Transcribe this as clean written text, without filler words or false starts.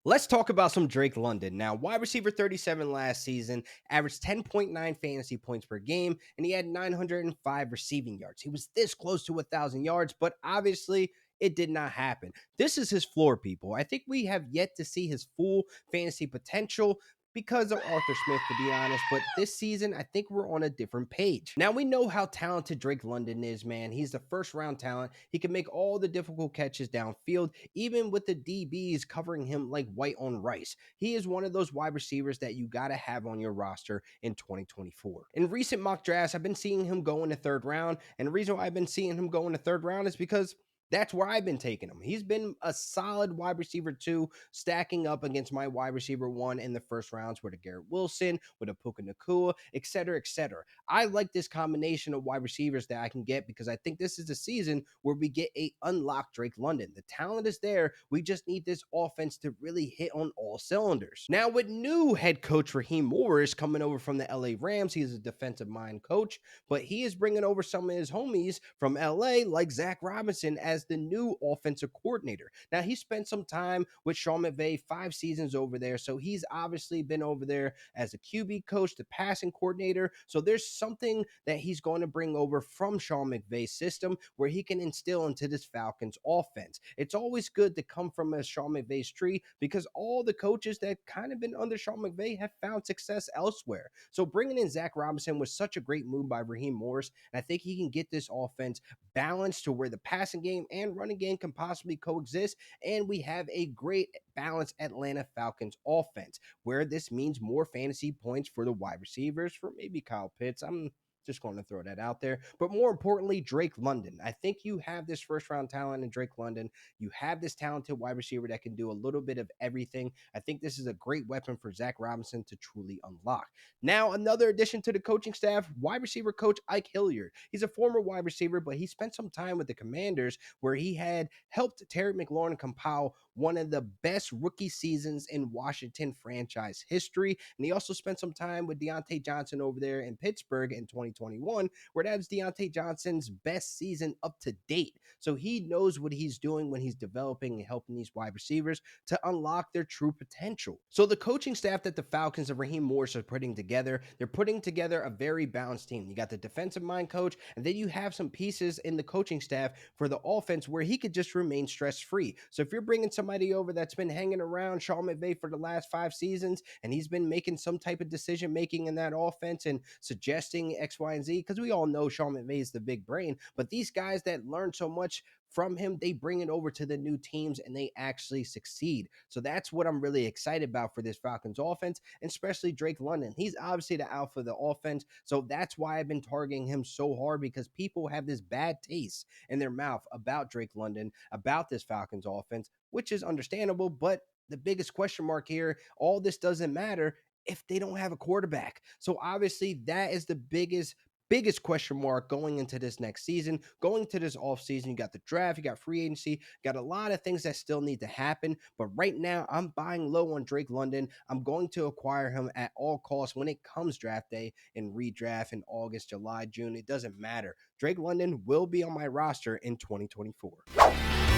Let's talk about some Drake London. Now, wide receiver 37 last season, averaged 10.9 fantasy points per game, and he had 905 receiving yards. He was this close to 1,000 yards, but obviously it did not happen. This is his floor, people. I think we have yet to see his full fantasy potential because of Arthur Smith, to be honest. But this season, I think we're on a different page. Now, we know how talented Drake London is, man. He's the first round talent. He can make all the difficult catches downfield, even with the DBs covering him like white on rice. He is one of those wide receivers that you got to have on your roster in 2024. In recent mock drafts, I've been seeing him go in the third round. And the reason why I've been seeing him go in the third round is because that's where I've been taking him. He's been a solid wide receiver 2, stacking up against my wide receiver 1 in the first rounds with a Garrett Wilson, with a Puka Nacua, et cetera, et cetera. I like this combination of wide receivers that I can get because I think this is the season where we get a unlocked Drake London. The talent is there. We just need this offense to really hit on all cylinders. Now, with new head coach Raheem Morris coming over from the LA Rams, he is a defensive mind coach, but he is bringing over some of his homies from LA like Zach Robinson as the new offensive coordinator. Now, he spent some time with Sean McVay, 5 seasons over there, so he's obviously been over there as a QB coach, the passing coordinator. So there's something that he's going to bring over from Sean McVay's system where he can instill into this Falcons offense. It's always good to come from a Sean McVay's tree because all the coaches that kind of been under Sean McVay have found success elsewhere. So bringing in Zach Robinson was such a great move by Raheem Morris, and I think he can get this offense balanced to where the passing game and running game can possibly coexist, and we have a great balanced Atlanta Falcons offense where this means more fantasy points for the wide receivers, for maybe Kyle Pitts. I'm just going to throw that out there. But more importantly, Drake London. I think you have this first round talent in Drake London. You have this talented wide receiver that can do a little bit of everything. I think this is a great weapon for Zach Robinson to truly unlock. Now, another addition to the coaching staff, wide receiver coach Ike Hilliard. He's a former wide receiver, but he spent some time with the Commanders where he had helped Terry McLaurin compile one of the best rookie seasons in Washington franchise history. And he also spent some time with Deontay Johnson over there in Pittsburgh in 2021, where that was Deontay Johnson's best season up to date. So he knows what he's doing when he's developing and helping these wide receivers to unlock their true potential. So the coaching staff that the Falcons and Raheem Morris are putting together, they're putting together a very balanced team. You got the defensive mind coach, and then you have some pieces in the coaching staff for the offense where he could just remain stress-free. So if you're bringing somebody over that's been hanging around Sean McVay for the last 5 seasons, and he's been making some type of decision-making in that offense and suggesting X, Y, and Z, because we all know Sean McVay is the big brain, but these guys that learn so much from him, they bring it over to the new teams and they actually succeed. So that's what I'm really excited about for this Falcons offense, and especially Drake London. He's obviously the alpha of the offense. So that's why I've been targeting him so hard, because people have this bad taste in their mouth about Drake London, about this Falcons offense, which is understandable. But the biggest question mark here, all this doesn't matter if they don't have a quarterback. So obviously that is the biggest question mark going into this next season, going to this offseason. You got the draft, you got free agency, got a lot of things that still need to happen. But right now, I'm buying low on Drake London. I'm going to acquire him at all costs when it comes draft day and redraft in August, July, June. It doesn't matter. Drake London will be on my roster in 2024.